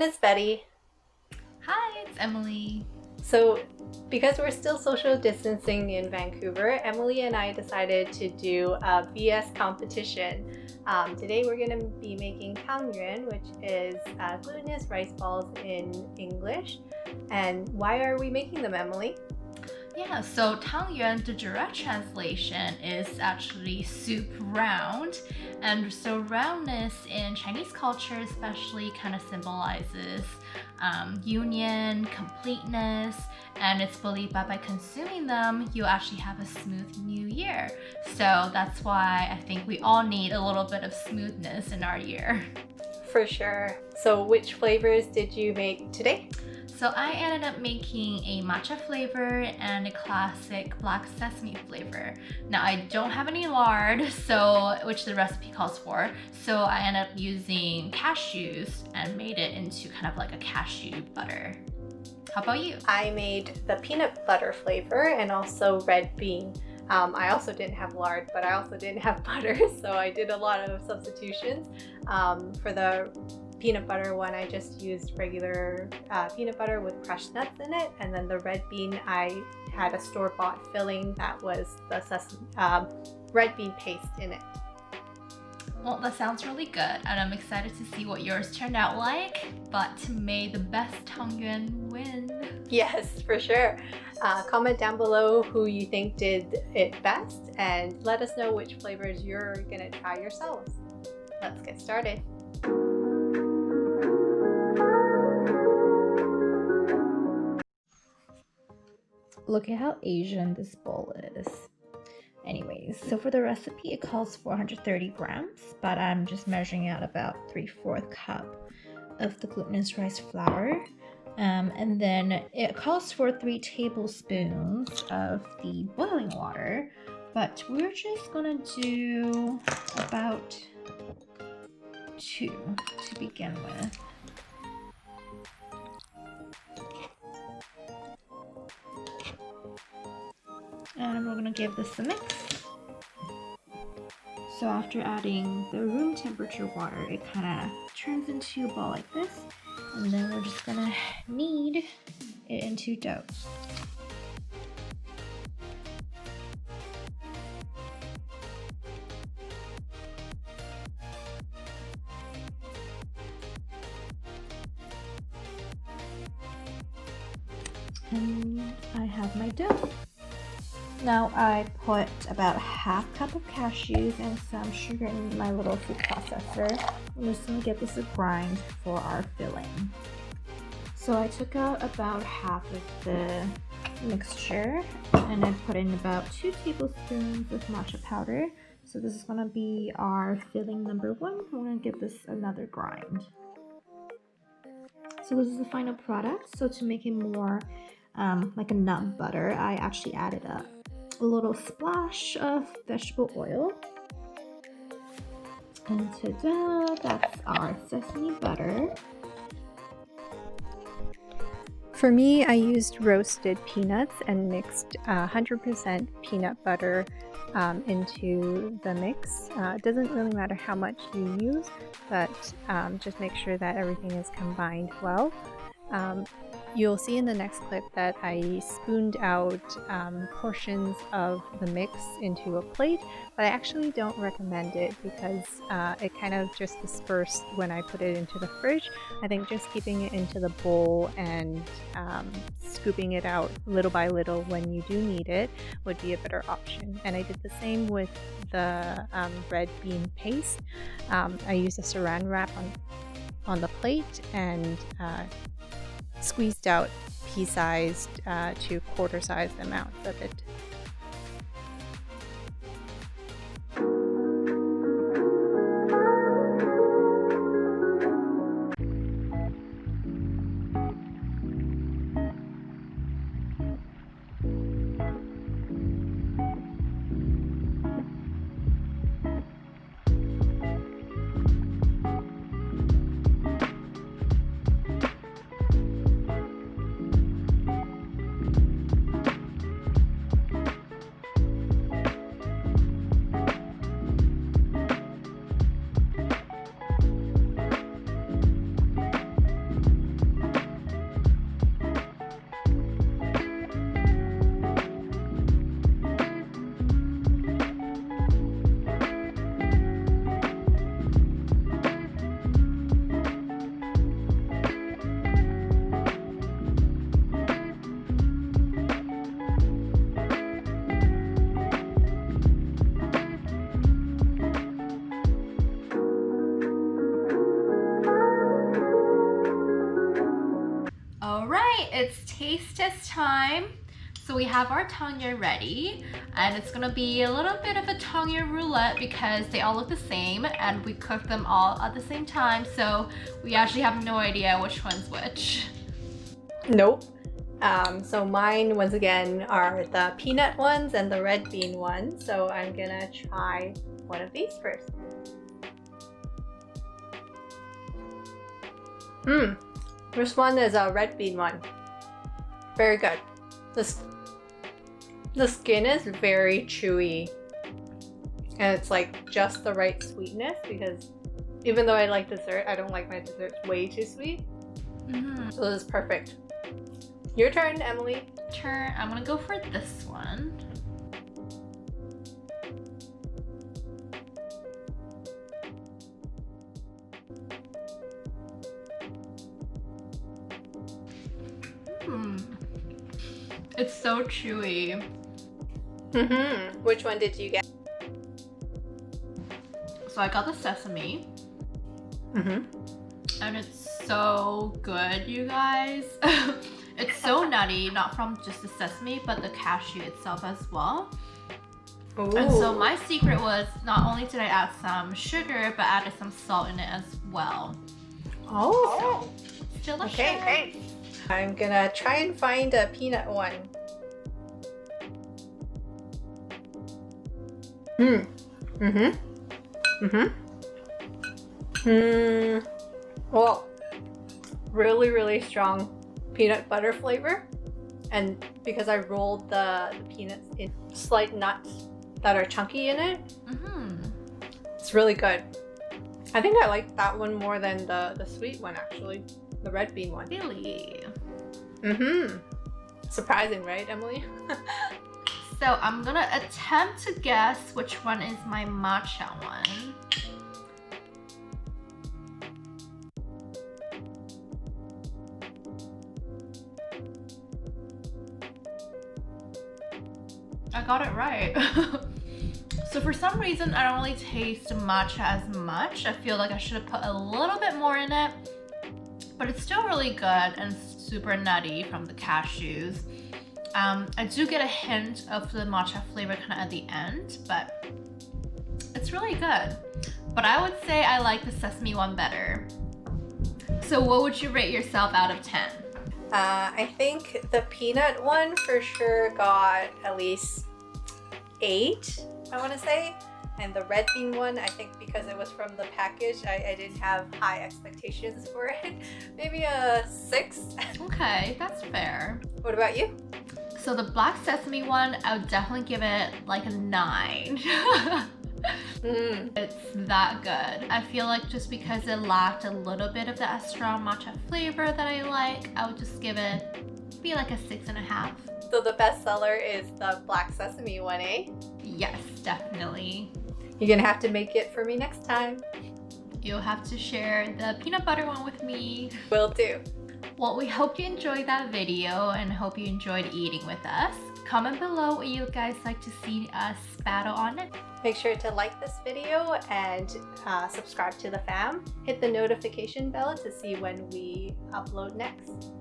is Betty. Hi, it's Emily. So, because we're still social distancing in Vancouver, Emily and I decided to do a VS competition. Today we're going to be making Tang Yuan, which is glutenous rice balls in English. And why are we making them, Emily? Yeah, so Tang Yuan, the direct translation is actually soup round. And so roundness in Chinese culture especially kind of symbolizes union, completeness, and it's believed that by consuming them, you actually have a smooth new year. So that's why I think we all need a little bit of smoothness in our year. For sure. So which flavors did you make today? So I ended up making a matcha flavor and a classic black sesame flavor. Now I don't have any lard, which the recipe calls for, so I ended up using cashews and made it into kind of like a cashew butter. How about you? I made the peanut butter flavor and also red bean. I also didn't have lard, but I also didn't have butter, so I did a lot of substitutions. For the peanut butter one, I just used regular peanut butter with crushed nuts in it, and then the red bean, I had a store-bought filling that was the red bean paste in it. Well, that sounds really good, and I'm excited to see what yours turned out like, but may the best Tang Yuan win. Yes, for sure. Comment down below who you think did it best, and let us know which flavors you're gonna try yourselves. Let's get started. Look at how Asian this bowl is. Anyways, so for the recipe, it calls for 130 grams, but I'm just measuring out about 3/4 cup of the glutinous rice flour. And then it calls for 3 tablespoons of the boiling water, but we're just gonna do about 2 to begin with. And we're gonna give this a mix. So after adding the room temperature water, it kind of turns into a ball like this, and then we're just gonna knead it into dough. And I have my dough. Now I put about 1/2 cup of cashews and some sugar in my little food processor. I'm just gonna give this a grind for our filling. So I took out about half of the mixture and I put in about 2 tablespoons of matcha powder. So this is gonna be our filling number 1. I'm gonna give this another grind. So this is the final product. So to make it more like a nut butter, I actually added a little splash of vegetable oil. And ta-da, that's our sesame butter. For me, I used roasted peanuts and mixed 100% peanut butter into the mix. It doesn't really matter how much you use, but just make sure that everything is combined well. You'll see in the next clip that I spooned out portions of the mix into a plate, but I actually don't recommend it because it kind of just dispersed when I put it into the fridge. I think just keeping it into the bowl and scooping it out little by little when you do need it would be a better option. And I did the same with the red bean paste. I used a saran wrap on the plate and squeezed out pea-sized to quarter-sized amounts of it. it's taste test time. So we have our Tang Yuan ready, and it's gonna be a little bit of a Tang Yuan roulette because they all look the same and we cook them all at the same time, so we actually have no idea which one's which. Nope. So mine, once again, are the peanut ones and the red bean ones. So I'm gonna try one of these first. This one is a red bean one. Very good. The skin is very chewy. And it's like just the right sweetness, because even though I like dessert, I don't like my desserts way too sweet. So this is perfect. Your turn, Emily. Turn. I'm gonna go for this one. It's so chewy. Which one did you get? So I got the sesame. And it's so good, you guys. It's so nutty, not from just the sesame, but the cashew itself as well. Ooh. And so my secret was not only did I add some sugar, but added some salt in it as well. Oh. It's delicious. Okay. I'm gonna try and find a peanut one. Well, really, really strong peanut butter flavor. And because I rolled the peanuts in slight nuts that are chunky in it, it's really good. I think I like that one more than the sweet one, actually. The red bean one. Really? Surprising, right, Emily? So I'm gonna attempt to guess which one is my matcha one. I got it right. So for some reason, I don't really taste matcha as much. I feel like I should have put a little bit more in it, but it's still really good and super nutty from the cashews. I do get a hint of the matcha flavor kind of at the end, but it's really good. But I would say I like the sesame one better. So what would you rate yourself out of 10? I think the peanut one for sure got at least 8, I want to say. And the red bean one, I think because it was from the package, I didn't have high expectations for it. Maybe a 6. Okay, that's fair. What about you? So the black sesame one, I would definitely give it like a 9. It's that good. I feel like just because it lacked a little bit of that strong matcha flavor that I like, I would just give it be like a 6.5. So the best seller is the black sesame one, eh? Yes, definitely. You're gonna have to make it for me next time. You'll have to share the peanut butter one with me. Will do. Well, we hope you enjoyed that video and hope you enjoyed eating with us. Comment below what you guys like to see us battle on it. Make sure to like this video and subscribe to the fam. Hit the notification bell to see when we upload next.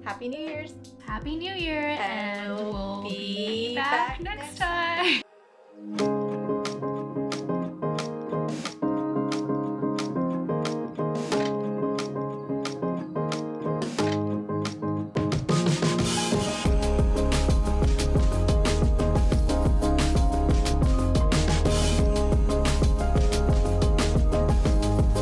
Happy New Year's! Happy New Year, and we'll be back back next time.